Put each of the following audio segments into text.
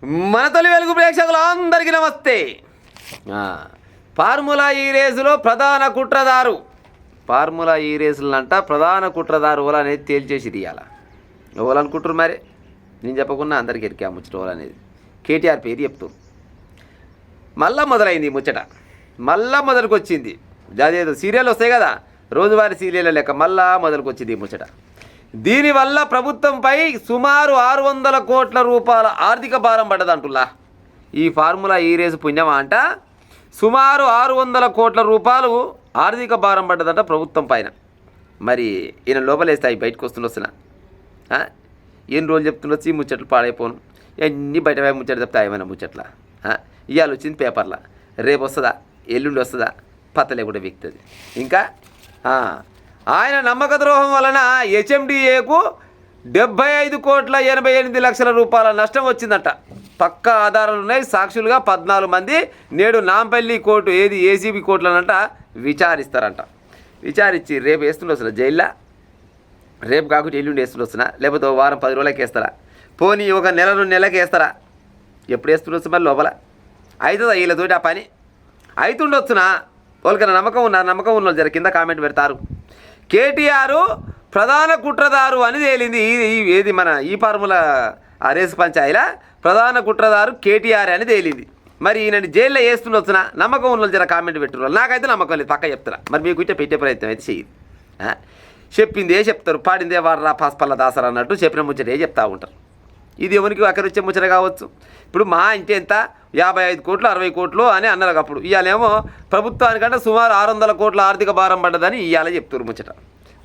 మన తొలి వెలుగు ప్రేక్షకులు అందరికీ నమస్తే. ఫార్ములా ఈ రేసులో ప్రధాన కుట్రదారు ఫార్ములా ఈ రేసులంట ప్రధాన కుట్రదారు ఓలా అనేది తేల్చేసి తీయాల. ఓలా అనుకుంటారు మరి, నేను చెప్పకుండా అందరికీ ఎరికా ముచ్చట ఓలా అనేది. కేటీఆర్ పేరు చెప్తూ మళ్ళా మొదలైంది ముచ్చట, మళ్ళా మొదలుకు వచ్చింది. అదేదో సీరియల్ వస్తాయి కదా, రోజువారీ సీరియల్ లెక్క మళ్ళా మొదలుకు వచ్చింది ఈ ముచ్చట. దీనివల్ల ప్రభుత్వంపై సుమారు 600 కోట్ల రూపాయల ఆర్థిక భారం పడ్డదంటుల్లా. ఈ ఫార్ములా ఈ రేసు పుణ్యమా అంట సుమారు 600 కోట్ల రూపాయలు ఆర్థిక భారం పడ్డదంట ప్రభుత్వం పైన. మరి ఈయన లోపలేస్తాయి బయటకు వస్తున్నా ఎన్ని రోజులు చెప్తుండొచ్చు ఈ ముచ్చట్లు పాడైపోను, ఎన్ని బయట ముచ్చట్లు చెప్తాయి ఏమైనా ముచ్చట్ల. ఇవాళ వచ్చింది పేపర్లో, రేపు వస్తుందా ఎల్లుండి వస్తుందా పత్తలే కూడా వ్యక్తుంది. ఇంకా ఆయన నమ్మక ద్రోహం వలన హెచ్ఎండిఏకు 75,88,00,000 రూపాయల నష్టం వచ్చిందట. పక్కా ఆధారాలు ఉన్నాయి, సాక్షులుగా 14 మంది నేడు నాంపల్లి కోర్టు ఏసీబీ కోర్టులనంట విచారిస్తారంట. విచారించి రేపు వేస్తుండొస్తున్నా జైల్లో, రేపు కాకుండా ఎల్లుండి వేస్తుండొస్తున్నా, లేకపోతే వారం 10 రోజులకి వేస్తారా, పోనీ ఒక నెల 2 నెలలకి వేస్తారా, ఎప్పుడు వేస్తుండొచ్చు మరి లోపల అవుతుందా వీళ్ళతోటి ఆ పని అవుతుండొచ్చునా? వాళ్ళకన్నా నమ్మకం ఉన్నారు, నమ్మకం ఉన్న జర కింద కామెంట్ పెడతారు. కేటీఆర్ ప్రధాన కుట్రదారు అని తేలింది. ఏది మన ఈ ఫార్ములా ఆ రేసు పంచాయిలా ప్రధాన కుట్రదారు కేటీఆర్ అని తేలింది. మరి ఈయనని జైల్లో వేస్తుండొచ్చునా? నమ్మకం ఉన్న జర కామెంట్ పెట్టున్నారు. నాకైతే నమ్మకం లేదు, పక్క చెప్తారా. మరి మీకు ఇట్టే పెట్టే ప్రయత్నం అయితే చెయ్యి. చెప్పిందే చెప్తారు, పాడిందే వాడరా పాస్పల్ల దాసరా అన్నట్టు చెప్పిన ముచ్చటే చెప్తూ ఉంటారు. ఇది ఎవరికి అక్కడిచ్చే ముచ్చట కావచ్చు. ఇప్పుడు మా ఇంటి ఎంత 55 కోట్లు 60 కోట్లు అని అన్నారు అప్పుడు. ఇవాళేమో ప్రభుత్వానికంటే సుమారు 600 కోట్ల ఆర్థిక భారం పడ్డదని ఇవాళ చెప్తారు ముచ్చట.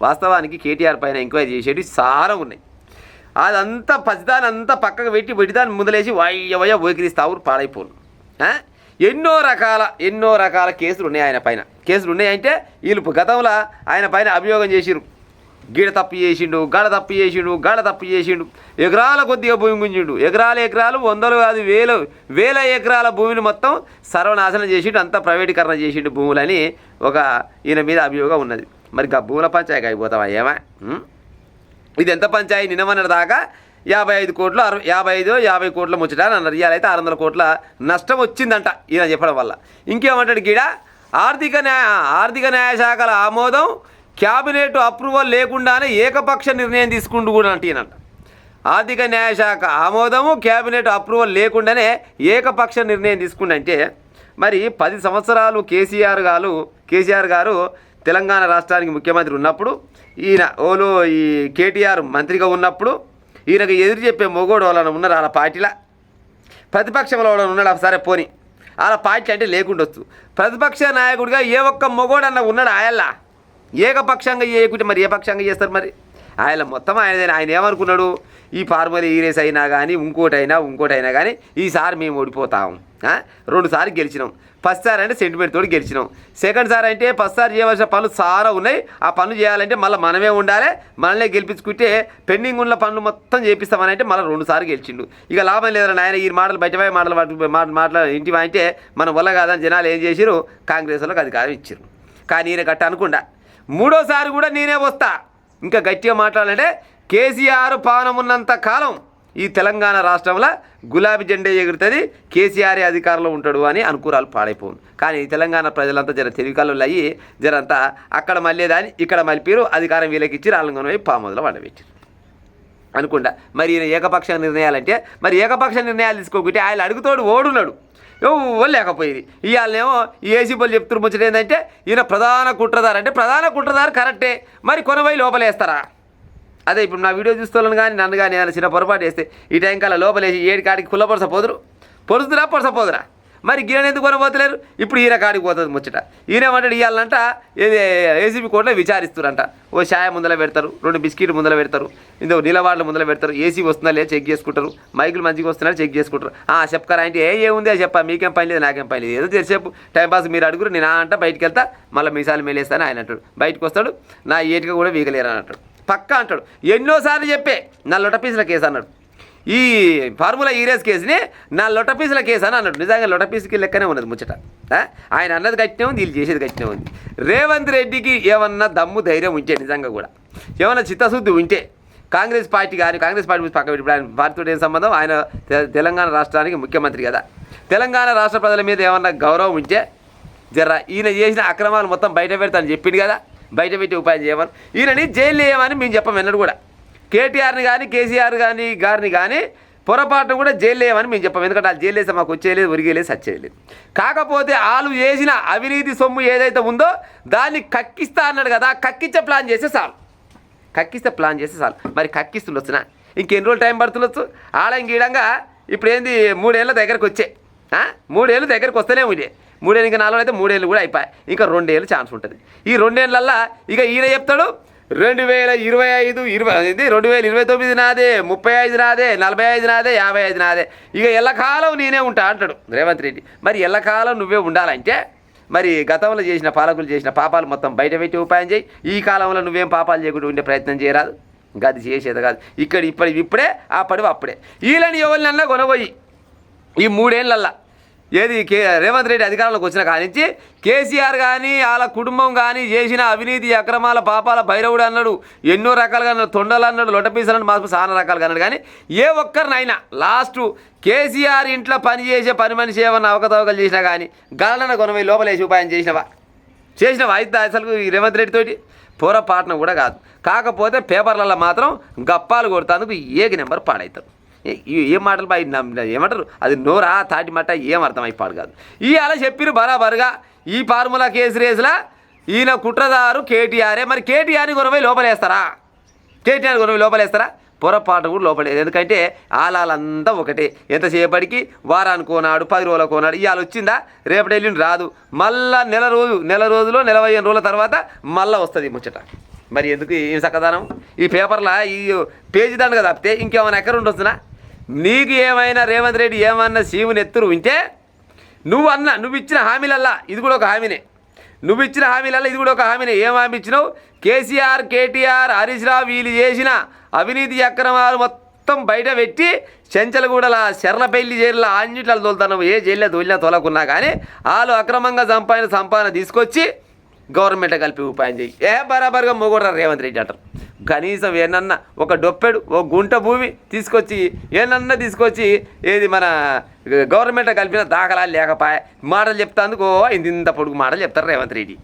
వాస్తవానికి కేటీఆర్ పైన ఎంక్వైరీ చేసేవి చాలా ఉన్నాయి. అదంతా పసిదాన్ని అంతా పక్కకు పెట్టి దాన్ని ముందలేసి వయ్య ఓకిరిస్తావు పాడైపోను. ఎన్నో రకాల కేసులు ఉన్నాయి ఆయన పైన. కేసులు ఉన్నాయంటే వీళ్ళు గతంలో ఆయన పైన అభియోగం చేసిరు. గీడ తప్పు చేసిండు, గడ తప్పు చేసిండు, ఎకరాల కొద్దిగా భూమి గుంజిండు, ఎకరాలు 100 కాదు వేల ఎకరాల భూమిని మొత్తం సర్వనాశనం చేసిండు, అంతా ప్రైవేటీకరణ చేసిండు భూములని ఒక ఈయన మీద అభియోగం ఉన్నది. మరి భూముల పంచాయతీ అయిపోతావా ఏమా? ఇది ఎంత పంచాయి నిన్నమన్నది దాకా 55 కోట్లు 50 కోట్ల ముచ్చట అని అన్నారు. ఇవాళైతే 600 కోట్ల నష్టం వచ్చిందంట ఈయన చెప్పడం వల్ల. ఇంకేమంటాడు గీడ ఆర్థిక న్యాయ శాఖల ఆమోదం, క్యాబినెట్ అప్రూవల్ లేకుండానే ఏకపక్ష నిర్ణయం తీసుకుంటూ కూడా అంటేనంట. ఆర్థిక న్యాయశాఖ ఆమోదము, క్యాబినెట్ అప్రూవల్ లేకుండానే ఏకపక్ష నిర్ణయం తీసుకుంటే మరి 10 సంవత్సరాలు కేసీఆర్ గారు తెలంగాణ రాష్ట్రానికి ముఖ్యమంత్రి ఉన్నప్పుడు, ఈయన ఈ కేటీఆర్ మంత్రిగా ఉన్నప్పుడు ఈయనకు ఎదురు చెప్పే మొగోడు వాళ్ళని ఉన్నారు వాళ్ళ పార్టీలా. ప్రతిపక్షంలో వాళ్ళని ఉన్నాడు, సరే పోని వాళ్ళ పార్టీ అంటే లేకుండొచ్చు. ప్రతిపక్ష నాయకుడిగా ఏ ఒక్క మొగోడు అన్న ఉన్నాడు ఆయల్లా. ఏకపక్షంగా చేయకుంటే మరి ఏ పక్షంగా చేస్తారు? మరి ఆయన మొత్తం ఆయన ఏమనుకున్నాడు, ఈ ఫార్ములా ఈ రేస్ అయినా కానీ ఇంకోటైనా కానీ ఈసారి మేము ఓడిపోతాము. 2 సార్లు గెలిచినాం. ఫస్ట్ సారి అంటే సెంటిమెంట్ తోటి గెలిచినాం. సెకండ్ సారి అంటే ఫస్ట్ సారి చేయవలసిన పనులు చాలా ఉన్నాయి, ఆ పనులు చేయాలంటే మళ్ళీ మనమే ఉండాలి, మనల్నే గెలిపించుకుంటే పెండింగ్ ఉన్న పనులు మొత్తం చేపిస్తామని అంటే మళ్ళీ 2 సార్లు గెలిచిండు. ఇక లాభం లేదని ఆయన ఈ మాటలు బయటపై మాటలు ఇంటివా అంటే మన వల్ల కాదని జనాలు ఏం చేసిరు, కాంగ్రెస్ వాళ్ళకి అధికారం ఇచ్చారు. కానీ ఈయన గట్ట అనుకుండా 3వ సారి కూడా నేనే వస్తా. ఇంకా గట్టిగా మాట్లాడాలంటే కేసీఆర్ పానం ఉన్నంత కాలం ఈ తెలంగాణ రాష్ట్రంలో గులాబీ జెండా ఎగురుతుంది, కేసీఆర్ అధికారంలో ఉంటాడు అని అనుకూరాలు పాడైపోను. కానీ తెలంగాణ ప్రజలంతా జర తెలివికాలు అయ్యి జరంతా అక్కడ మళ్ళీ దాన్ని ఇక్కడ మలిపారు, అధికారం వీళ్ళకి ఇచ్చి వాళ్ళని పామొదలు వండబెట్టారు అనుకుండా. మరి ఈయన ఏకపక్ష నిర్ణయాలంటే మరి ఏకపక్ష నిర్ణయాలు తీసుకోకుంటే ఆయన అడుగుతోడు ఓడున్నాడు, ఎవరు లేకపోయేది. ఇవాళనేమో ఏసీబీలు చెప్తున్నారు ముచ్చట ఏంటంటే ఈయన ప్రధాన కుట్రదారు అంటే ప్రధాన కుట్రదారు కరెక్టే, మరి కొనవై లోపలేస్తారా? అదే ఇప్పుడు నా వీడియో చూస్తాను కానీ నన్ను కానీ ఏమైనా చిన్న పొరపాటు వేస్తే ఈ టైం కల్లా లోపలేసి 7 కాడికి కుల్ల పొరుస్తురా మరి గిరణ ఎందుకు కొనబోతలేరు? ఇప్పుడు ఈయన కాడికి పోతుంది ముచ్చట. ఈయనేమంటాడు ఇవ్వాలంట ఏసీబీ కోర్టులో విచారిస్తారంట. ఓ ఛాయ ముందర పెడతారు, 2 బిస్కెట్ ముందర పెడతారు, ఇంకో నీలవాడలు ముందర పెడతారు, ఏసీ వస్తుందా లేదా చెక్ చేసుకుంటారు, మైకులు మంచిగా వస్తున్నారో చెక్ చేసుకుంటారు. చెప్పరా అంటే ఏముంది అది చెప్పా, మీకేం పని లేదు నాకేం పని లేదు, ఏదో తెలిసేపు టైంపాస్ మీరు అడుగురు, నేను అంట బయటికి వెళ్తా మళ్ళీ మీసాలు మేలేస్తాను ఆయన అంటాడు. బయటకు వస్తాడు, నా ఏటిగా కూడా వీగలేరు అని అంటాడు. పక్కా అంటాడు. ఎన్నోసార్లు చెప్పే నా లొట్ట పీసుల కేసు అన్నాడు. ఈ ఫార్ములా ఈ రేస్ కేసుని నా లొట్ట పీసుల కేసు అని అన్నాడు. నిజంగా లొట్ట పీసుకి లెక్కనే ఉన్నది ముచ్చట. ఆయన అన్నది గట్టినే ఉంది, వీళ్ళు చేసేది గట్టినే ఉంది. రేవంత్ రెడ్డికి ఏమన్నా దమ్ము ధైర్యం ఉంటే, నిజంగా కూడా ఏమన్నా చిత్తశుద్ధి ఉంటే కాంగ్రెస్ పార్టీ పక్క పెట్టి ఇప్పుడు ఆయన పార్టీతో ఏం సంబంధం, ఆయన తెలంగాణ రాష్ట్రానికి ముఖ్యమంత్రి కదా. తెలంగాణ రాష్ట్ర ప్రజల మీద ఏమన్నా గౌరవం ఉంటే జర్రా ఈయన చేసిన అక్రమాలు మొత్తం బయట పెడతానని చెప్పింది కదా, బయట పెట్టి ఉపాయం చేయమని. ఈయనని జైలు వేయమని మేము చెప్పం ఎన్నడూ కూడా. కేటీఆర్ని కానీ కేసీఆర్ గారిని కానీ పొరపాటు కూడా జైలు వేయమని మేము చెప్పాం. ఎందుకంటే వాళ్ళు జైలు వేస్తే మాకు వచ్చేయలేదు, ఒరిగేలేదు, సచ్చేయలేదు. కాకపోతే వాళ్ళు చేసిన అవినీతి సొమ్ము ఏదైతే ఉందో దాన్ని కక్కిస్తా అన్నాడు కదా, కక్కించే ప్లాన్ చేస్తే చాలు. మరి కక్కిస్తుండొచ్చునా ఇంకెన్ని రోజులు టైం పడుతుండొచ్చు. ఆడంగీడంగా ఇప్పుడు ఏంది 3 ఏళ్ళ దగ్గరకు వచ్చే 3 ఏళ్ళు దగ్గరకు వస్తేనే ఉండే 3 ఏళ్ళు ఇంకా 4 అయితే 3 ఏళ్ళు కూడా అయిపోయాయి. ఇంకా 2 ఏళ్ళు ఛాన్స్ ఉంటుంది. ఈ 2 ఏళ్ళల్లో ఇక ఈయన చెప్తాడు 2025 2029 నాదే, 35 నాదే, 45 నాదే, 55 నాదే, ఇక ఎల్లకాలం నేనే ఉంటా అంటాడు రేవంత్ రెడ్డి. మరి ఎల్లకాలం నువ్వే ఉండాలంటే మరి గతంలో చేసిన పాలకులు చేసిన పాపాలు మొత్తం బయట పెట్టి ఉపాయం చేయి. ఈ కాలంలో నువ్వేం పాపాలు చేయకుండా ఉండే ప్రయత్నం చేయరాదు. గది చేసేది కాదు. ఇప్పుడే ఆ పడివ అప్పుడే. వీళ్ళని ఎవరినన్నా కొనబోయి ఈ 3 ఏళ్ళల్లో ఏది రేవంత్ రెడ్డి అధికారంలోకి వచ్చిన కానించి కేసీఆర్ కానీ వాళ్ళ కుటుంబం కానీ చేసిన అవినీతి అక్రమాల పాపాల భైరవుడు అన్నాడు, ఎన్నో రకాలుగా అన్నాడు, తొండలు అన్నాడు, లొట్టపీసలు అన్నాడు, మాకు చాలా రకాలుగా అన్నాడు. కానీ ఏ ఒక్కరినైనా లాస్ట్ కేసీఆర్ ఇంట్లో పనిచేసే పని మనిషి ఏమన్నా అవకతవకలు చేసినా కానీ గలన కొనవై లోపలేసి ఉపాయం చేసినవా అయితే అసలు ఈ రేవంత్ రెడ్డి తోటి పొరపాటున కూడా కాదు. కాకపోతే పేపర్లలో మాత్రం గప్పాలు కొడతానికి ఏక నెంబర్ పాడవుతారు. ఏం మాటలు ఏమంటారు, అది నోరా తాటి మట్ట ఏం అర్థం అయిపోడు కాదు. అలా చెప్పిరు బరాబరుగా ఈ ఫార్ములా కేసు రేసులా ఈయన కుట్రదారు కేటీఆరే. మరి కేటీఆర్ని కొనవై లోపలేస్తారా? పొరపాటు కూడా లోపలేదు. ఎందుకంటే ఆలాలంతా ఒకటే. ఎంతసేపటికి వారానికి కోనాడు, 10 రోజులకు కోనాడు. ఇవాళ వచ్చిందా రేపటి వెళ్ళిండి రాదు. మళ్ళా నెల రోజులు 45 రోజుల తర్వాత మళ్ళీ వస్తుంది ముచ్చట. మరి ఎందుకు ఏం చక్కదానం ఈ పేపర్లో ఈ పేజీ దండగా తప్పితే ఇంకేమైనా ఎక్కడ ఉండొచ్చునా? నీకు ఏమైనా రేవంత్ రెడ్డి ఏమన్నా శివుని ఎత్తురు వింటే నువ్వు ఇచ్చిన హామీలల్లా ఇది కూడా ఒక హామీనే. ఏం హామీ ఇచ్చినావు? కేసీఆర్, కేటీఆర్, హరీష్ రావు వీళ్ళు చేసిన అవినీతి అక్రమాలు మొత్తం బయట పెట్టి చెంచలగూడల శర్లపల్లి జైల్లో అన్నిట్లో తోలుతాను. ఏ జైల్లో తోలకున్నా కానీ వాళ్ళు అక్రమంగా సంపాదన తీసుకొచ్చి గవర్నమెంట్ కలిపి ఉపాయం చేయి. బరాబర్గా మొగోడరా రేవంత్ రెడ్డి అంటారు. కనీసం ఏనన్నా ఒక డొప్పెడు ఒక గుంట భూమి తీసుకొచ్చి ఏది మన గవర్నమెంట్ కలిపిన దాఖలాలు లేకపోయా మాటలు చెప్తాందుకో ఇంత పొడుగు మాటలు చెప్తారు రేవంత్ రెడ్డి.